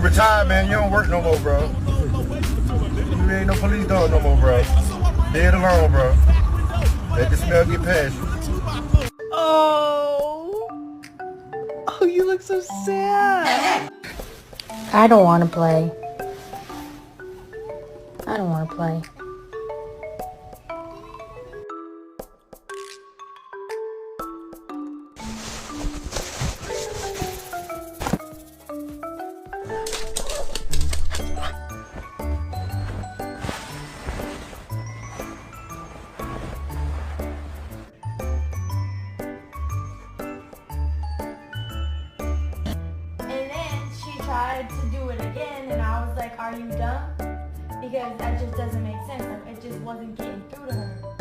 retired, man. You don't work no more, bro. You ain't no police dog no more, bro. Dead alone, bro. Let the smell get past you. Oh, you look so sad. I don't want to play. I don't want to play. Tried to do it again, and I was like, are you dumb? Because that just doesn't make sense. Like, it just wasn't getting through to her.